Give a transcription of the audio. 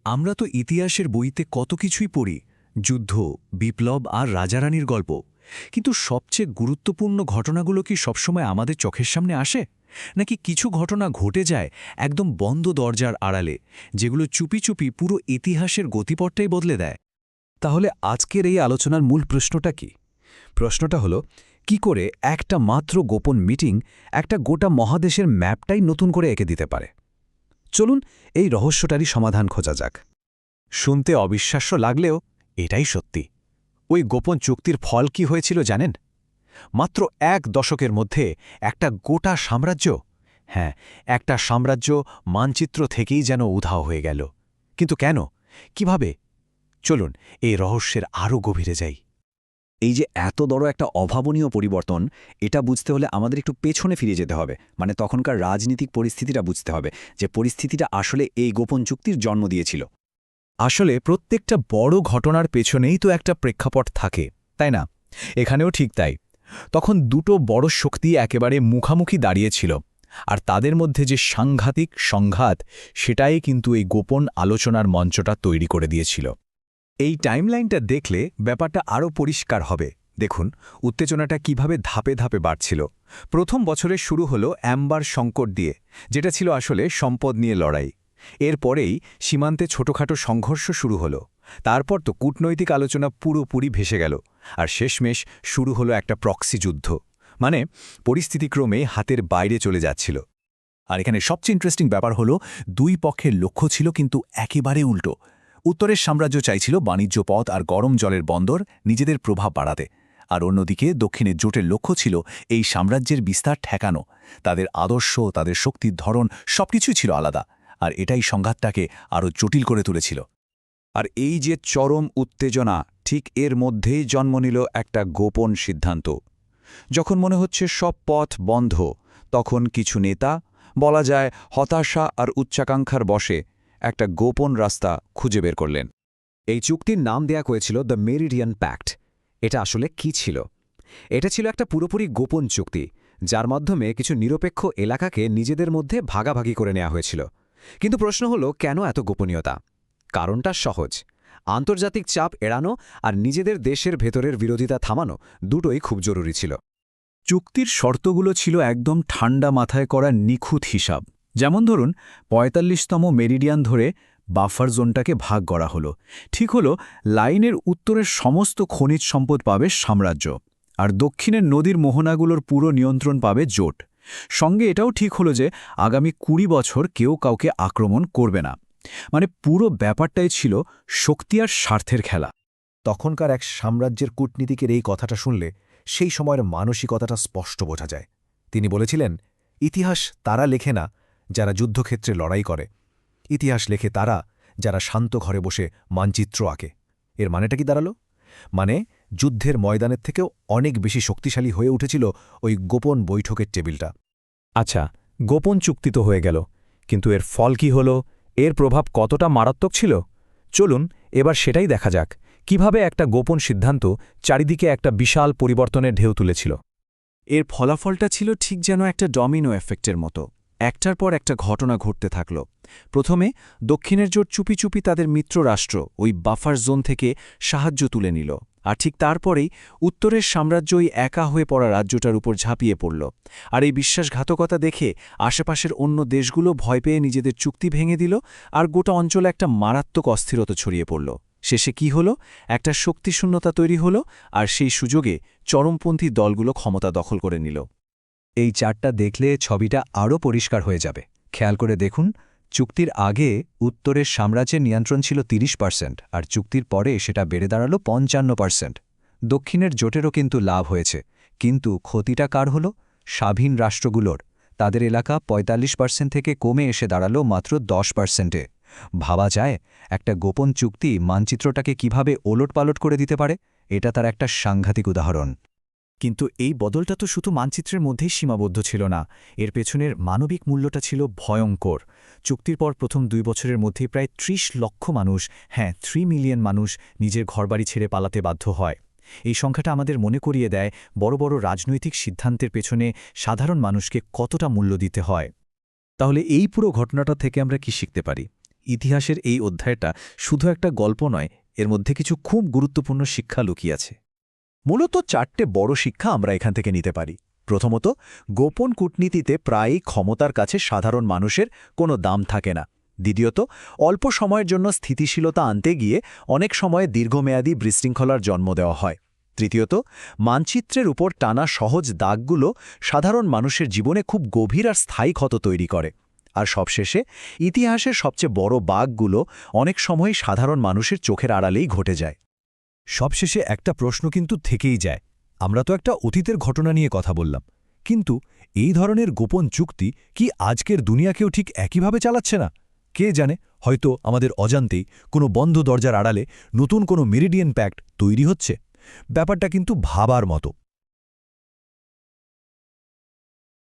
আমরা তো ইতিহাসের বইতে কত কিছুই পড়ি, যুদ্ধ, বিপ্লব আর রাজারানীর গল্প, কিন্তু সবচেয়ে গুরুত্বপূর্ণ ঘটনাগুলো কি সবসময় আমাদের চোখের সামনে আসে, নাকি কিছু ঘটনা ঘটে যায় একদম বন্ধ দরজার আড়ালে, যেগুলো চুপি চুপি পুরো ইতিহাসের গতিপথটাই বদলে দেয়? তাহলে আজকের এই আলোচনার মূল প্রশ্নটা কি? প্রশ্নটা হলো, কি করে একটা মাত্র গোপন মিটিং একটা গোটা মহাদেশের ম্যাপটাই নতুন করে এঁকে দিতে পারে? চলুন এই রহস্যটারই সমাধান খোঁজা যাক। শুনতে অবিশ্বাস্য লাগলেও এটাই সত্যি। ওই গোপন চুক্তির ফল কি হয়েছিল জানেন? মাত্র ১ দশকের মধ্যে একটা গোটা সাম্রাজ্য, হ্যাঁ, একটা সাম্রাজ্য মানচিত্র থেকেই যেন উধাও হয়ে গেল। কিন্তু কেন? কিভাবে? চলুন এই রহস্যের আরও গভীরে যাই। এই যে এত বড় একটা অভাবনীয় পরিবর্তন, এটা বুঝতে হলে আমাদের একটু পেছনে ফিরে যেতে হবে, মানে তখনকার রাজনীতিক পরিস্থিতিটা বুঝতে হবে, যে পরিস্থিতিটা আসলে এই গোপন চুক্তির জন্ম দিয়েছিল। আসলে প্রত্যেকটা বড় ঘটনার পেছনেই তো একটা প্রেক্ষাপট থাকে, তাই না? এখানেও ঠিক তাই। তখন দুটো বড় শক্তি একেবারে মুখামুখি দাঁড়িয়েছিল, আর তাদের মধ্যে যে সাংঘাতিক সংঘাত, সেটাই কিন্তু এই গোপন আলোচনার মঞ্চটা তৈরি করে দিয়েছিল। এই টাইমলাইনটা দেখলে ব্যাপারটা আরও পরিষ্কার হবে। দেখুন উত্তেজনাটা কিভাবে ধাপে ধাপে বাড়ছিল। প্রথম বছরে শুরু হলো অ্যাম্বার সংকট দিয়ে, যেটা ছিল আসলে সম্পদ নিয়ে লড়াই। এরপরেই সীমান্তে ছোটখাটো সংঘর্ষ শুরু হলো। তারপর তো কূটনৈতিক আলোচনা পুরোপুরি ভেসে গেল, আর শেষমেশ শুরু হলো একটা প্রক্সি যুদ্ধ। মানে পরিস্থিতি ক্রমে হাতের বাইরে চলে যাচ্ছিল। আর এখানে সবচেয়ে ইন্টারেস্টিং ব্যাপার হলো, দুই পক্ষের লক্ষ্য ছিল কিন্তু একেবারে উল্টো। উত্তরের সাম্রাজ্য চাইছিল বাণিজ্য পথ আর গরম জলের বন্দর, নিজেদের প্রভাব বাড়াতে, আর অন্যদিকে দক্ষিণের জোটের লক্ষ্য ছিল এই সাম্রাজ্যের বিস্তার ঠেকানো। তাদের আদর্শ, তাদের শক্তির ধরন সবকিছুই ছিল আলাদা, আর এটাই সংঘাতটাকে আরও জটিল করে তুলেছিল। আর এই যে চরম উত্তেজনা, ঠিক এর মধ্যেই জন্ম নিল একটা গোপন সিদ্ধান্ত। যখন মনে হচ্ছে সব পথ বন্ধ, তখন কিছু নেতা, বলা যায় হতাশা আর উচ্চাকাঙ্ক্ষার বশে, একটা গোপন রাস্তা খুঁজে বের করলেন। এই চুক্তির নাম দেয়া হয়েছিল দ্য মেরিডিয়ান প্যাক্ট। এটা আসলে কি ছিল? এটা ছিল একটা পুরোপুরি গোপন চুক্তি, যার মাধ্যমে কিছু নিরপেক্ষ এলাকাকে নিজেদের মধ্যে ভাগাভাগি করে নেওয়া হয়েছিল। কিন্তু প্রশ্ন হলো, কেন এত গোপনীয়তা? কারণটা সহজ। আন্তর্জাতিক চাপ এড়ানো আর নিজেদের দেশের ভেতরের বিরোধিতা থামানো দুটোই খুব জরুরি ছিল। চুক্তির শর্তগুলো ছিল একদম ঠান্ডা মাথায় করা নিখুঁত হিসাব। যেমন ধরুন, ৪৫তম মেরিডিয়ান ধরে বাফার জোনটাকে ভাগ করা হলো। ঠিক হলো, লাইনের উত্তরের সমস্ত খনিজ সম্পদ পাবে সাম্রাজ্য, আর দক্ষিণের নদীর মোহনাগুলোর পুরো নিয়ন্ত্রণ পাবে জোট। সঙ্গে এটাও ঠিক হলো যে আগামী ২০ বছর কেউ কাউকে আক্রমণ করবে না। মানে পুরো ব্যাপারটাই ছিল শক্তি আর স্বার্থের খেলা। তখনকার এক সাম্রাজ্যের কূটনীতিকের এই কথাটা শুনলে সেই সময়ের মানসিকতাটা স্পষ্ট বোঝা যায়। তিনি বলেছিলেন, ইতিহাস তারা লেখে না যারা যুদ্ধক্ষেত্রে লড়াই করে, ইতিহাস লেখে তারা যারা শান্ত ঘরে বসে মানচিত্র আঁকে। এর মানেটা কি দাঁড়ালো? মানে যুদ্ধের ময়দানের থেকেও অনেক বেশি শক্তিশালী হয়ে উঠেছিল ওই গোপন বৈঠকের টেবিলটা। আচ্ছা, গোপন চুক্তি তো হয়ে গেল, কিন্তু এর ফল কি হলো? এর প্রভাব কতটা মারাত্মক ছিল? চলুন এবার সেটাই দেখা যাক, কিভাবে একটা গোপন সিদ্ধান্ত চারিদিকে একটা বিশাল পরিবর্তনের ঢেউ তুলেছিল। এর ফলাফলটা ছিল ঠিক যেন একটা ডমিনো এফেক্টের মতো। একটার পর একটা ঘটনা ঘটতে থাকল। প্রথমে দক্ষিণের জোট চুপি চুপি তাদের মিত্র রাষ্ট্র ওই বাফার জোন থেকে সাহায্য তুলে নিল, আর ঠিক তারপরেই উত্তরের সাম্রাজ্য ওই একা হয়ে পড়া রাজ্যটার উপর ঝাঁপিয়ে পড়ল। আর এই বিশ্বাসঘাতকতা দেখে আশেপাশের অন্য দেশগুলো ভয় পেয়ে নিজেদের চুক্তি ভেঙে দিল, আর গোটা অঞ্চলে একটা মারাত্মক অস্থিরতা ছড়িয়ে পড়ল। শেষে কি হলো? একটা শক্তিশূন্যতা তৈরি হলো, আর সেই সুযোগে চরমপন্থী দলগুলো ক্ষমতা দখল করে নিল। এই চার্টটা দেখলে ছবিটা আরও পরিষ্কার হয়ে যাবে। খেয়াল করে দেখুন, চুক্তির আগে উত্তরের সাম্রাজ্যের নিয়ন্ত্রণ ছিল ৩০%, আর চুক্তির পরে সেটা বেড়ে দাঁড়ালো ৫৫%। দক্ষিণের জোটেরও কিন্তু লাভ হয়েছে, কিন্তু ক্ষতিটা কার হলো? স্বাধীন রাষ্ট্রগুলোর। তাদের এলাকা ৪৫% থেকে কমে এসে দাঁড়ালো মাত্র ১০%-এ। ভাবা যায় একটা গোপন চুক্তি মানচিত্রটাকে কিভাবে ওলটপালট করে দিতে পারে? এটা তার একটা সাংঘাতিক উদাহরণ। কিন্তু এই বদলটা তো শুধু মানচিত্রের মধ্যেই সীমাবদ্ধ ছিল না, এর পেছনের মানবিক মূল্যটা ছিল ভয়ঙ্কর। চুক্তির পর প্রথম ২ বছরের মধ্যেই প্রায় ৩০ লক্ষ মানুষ, হ্যাঁ ৩ মিলিয়ন মানুষ নিজের ঘরবাড়ি ছেড়ে পালাতে বাধ্য হয়। এই সংখ্যাটা আমাদের মনে করিয়ে দেয় বড় বড় রাজনৈতিক সিদ্ধান্তের পেছনে সাধারণ মানুষকে কতটা মূল্য দিতে হয়। তাহলে এই পুরো ঘটনাটা থেকে আমরা কি শিখতে পারি? ইতিহাসের এই অধ্যায়টা শুধু একটা গল্প নয়, এর মধ্যে কিছু খুব গুরুত্বপূর্ণ শিক্ষা লুকিয়ে আছে। মূলত 4টে বড় শিক্ষা আমরা এখান থেকে নিতে পারি। প্রথমত, গোপন কূটনীতিতে প্রায়ই ক্ষমতার কাছে সাধারণ মানুষের কোনো দাম থাকে না। দ্বিতীয়ত, অল্প সময়ের জন্য স্থিতিশীলতা আনতে গিয়ে অনেক সময় দীর্ঘমেয়াদী বিশৃঙ্খলার জন্ম দেওয়া হয়। তৃতীয়ত, মানচিত্রের উপর টানা সহজ দাগগুলো সাধারণ মানুষের জীবনে খুব গভীর আর স্থায়ী ক্ষত তৈরি করে। আর সবশেষে, ইতিহাসের সবচেয়ে বড় বাঁকগুলো অনেক সময় সাধারণ মানুষের চোখের আড়ালেই ঘটে যায়। সবশেষে একটা প্রশ্ন কিন্তু থেকেই যায়। আমরা তো একটা অতীতের ঘটনা নিয়ে কথা বললাম, কিন্তু এই ধরনের গোপন চুক্তি কি আজকের দুনিয়াকেও ঠিক একইভাবে চালাচ্ছে না? কে জানে, হয়তো আমাদের অজান্তেই কোনো বন্ধ দরজার আড়ালে নতুন কোনো মেরিডিয়ান প্যাক্ট তৈরি হচ্ছে। ব্যাপারটা কিন্তু ভাবার মতো।